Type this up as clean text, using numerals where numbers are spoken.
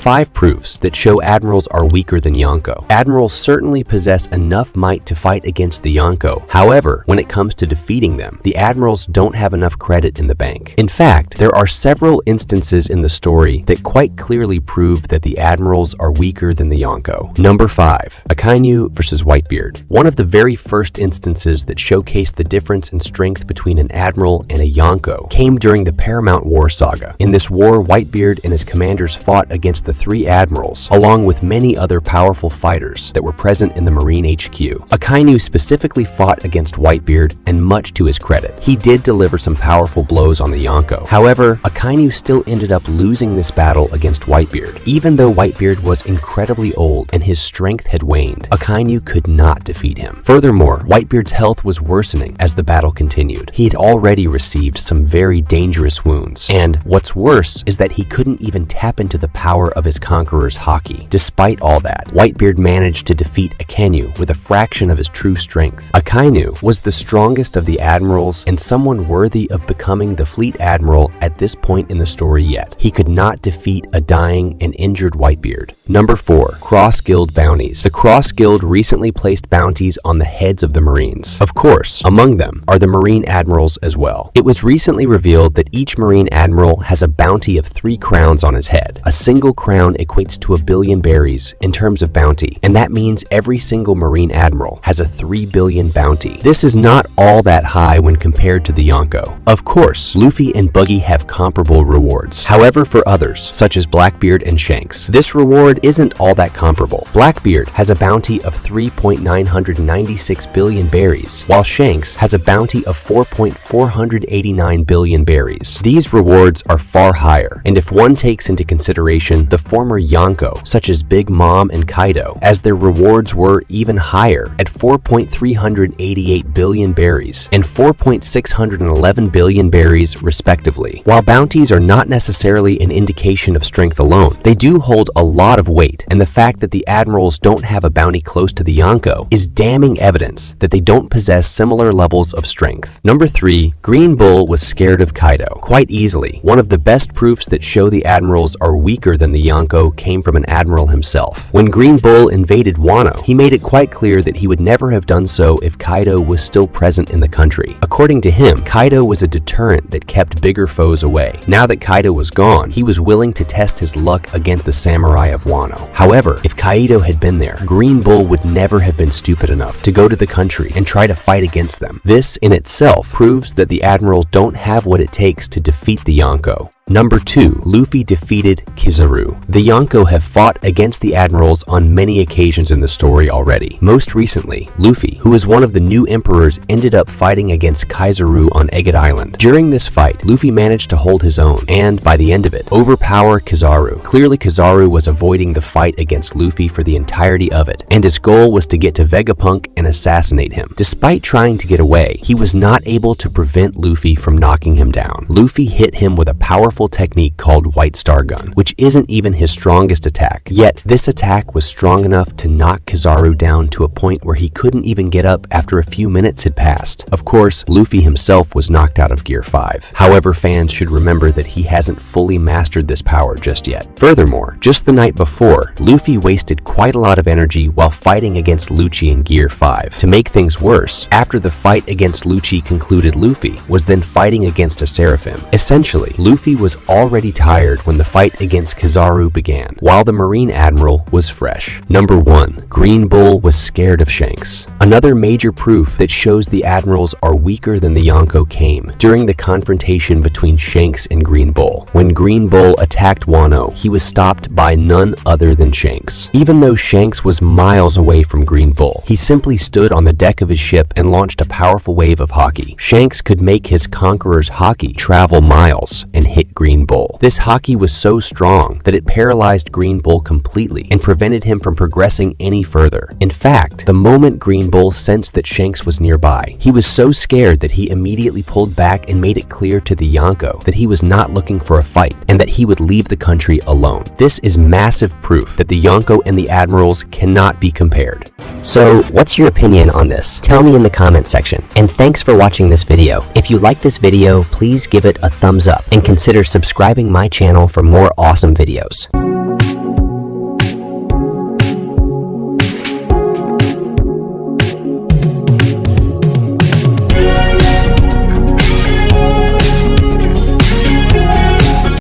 5 proofs that show Admirals are weaker than Yonko. Admirals certainly possess enough might to fight against the Yonko. However, when it comes to defeating them, the Admirals don't have enough credit in the bank. In fact, there are several instances in the story that quite clearly prove that the Admirals are weaker than the Yonko. Number 5. Akainu Versus Whitebeard. One of the very first instances that showcased the difference in strength between an Admiral and a Yonko came during the Paramount War saga. In this war, Whitebeard and his commanders fought against the 3 Admirals, along with many other powerful fighters that were present in the Marine HQ. Akainu specifically fought against Whitebeard, and much to his credit, he did deliver some powerful blows on the Yonko. However, Akainu still ended up losing this battle against Whitebeard. Even though Whitebeard was incredibly old and his strength had waned, Akainu could not defeat him. Furthermore, Whitebeard's health was worsening as the battle continued. He had already received some very dangerous wounds, and what's worse is that he couldn't even tap into the power of his conqueror's haki. Despite all that, Whitebeard managed to defeat Akainu with a fraction of his true strength. Akainu was the strongest of the Admirals and someone worthy of becoming the Fleet Admiral at this point in the story yet. He could not defeat a dying and injured Whitebeard. Number 4. Cross Guild Bounties. The Cross Guild recently placed bounties on the heads of the Marines. Of course, among them are the Marine Admirals as well. It was recently revealed that each Marine Admiral has a bounty of 3 crowns on his head. A single crown equates to 1 billion berries in terms of bounty, and that means every single Marine Admiral has a 3 billion bounty. This is not all that high when compared to the Yonko. Of course, Luffy and Buggy have comparable rewards. However, for others, such as Blackbeard and Shanks, this reward isn't all that comparable. Blackbeard has a bounty of 3.996 billion berries, while Shanks has a bounty of 4.489 billion berries. These rewards are far higher, and if one takes into consideration the former Yonko, such as Big Mom and Kaido, as their rewards were even higher at 4.388 billion berries and 4.611 billion berries respectively. While bounties are not necessarily an indication of strength alone, they do hold a lot of weight, and the fact that the Admirals don't have a bounty close to the Yonko is damning evidence that they don't possess similar levels of strength. Number 3. Green Bull was scared of Kaido. Quite easily, one of the best proofs that show the Admirals are weaker than the Yonko came from an Admiral himself. When Green Bull invaded Wano, he made it quite clear that he would never have done so if Kaido was still present in the country. According to him, Kaido was a deterrent that kept bigger foes away. Now that Kaido was gone, he was willing to test his luck against the samurai of Wano. However, if Kaido had been there, Green Bull would never have been stupid enough to go to the country and try to fight against them. This in itself proves that the Admirals don't have what it takes to defeat the Yonko. Number 2. Luffy defeated Kizaru. The Yonko have fought against the Admirals on many occasions in the story already. Most recently, Luffy, who is one of the new emperors, ended up fighting against Kizaru on Egget Island. During this fight, Luffy managed to hold his own and, by the end of it, overpower Kizaru. Clearly, Kizaru was avoiding the fight against Luffy for the entirety of it, and his goal was to get to Vegapunk and assassinate him. Despite trying to get away, he was not able to prevent Luffy from knocking him down. Luffy hit him with a powerful technique called White Star Gun, which isn't even his strongest attack. Yet, this attack was strong enough to knock Kizaru down to a point where he couldn't even get up after a few minutes had passed. Of course, Luffy himself was knocked out of Gear 5. However, fans should remember that he hasn't fully mastered this power just yet. Furthermore, just the night before, Luffy wasted quite a lot of energy while fighting against Lucci in Gear 5. To make things worse, after the fight against Lucci concluded, Luffy was then fighting against a Seraphim. Essentially, Luffy was already tired when the fight against Kizaru began, while the Marine Admiral was fresh. Number 1. Green Bull was scared of Shanks. Another major proof that shows the Admirals are weaker than the Yonko came during the confrontation between Shanks and Green Bull. When Green Bull attacked Wano, he was stopped by none other than Shanks. Even though Shanks was miles away from Green Bull, he simply stood on the deck of his ship and launched a powerful wave of haki. Shanks could make his conqueror's haki travel miles and hit Green Bull. This haki was so strong that it paralyzed Green Bull completely and prevented him from progressing any further. In fact, the moment Green Bull sensed that Shanks was nearby, he was so scared that he immediately pulled back and made it clear to the Yonko that he was not looking for a fight and that he would leave the country alone. This is massive proof that the Yonko and the Admirals cannot be compared. So, what's your opinion on this? Tell me in the comment section. And thanks for watching this video. If you like this video, please give it a thumbs up and consider subscribing my channel for more awesome videos.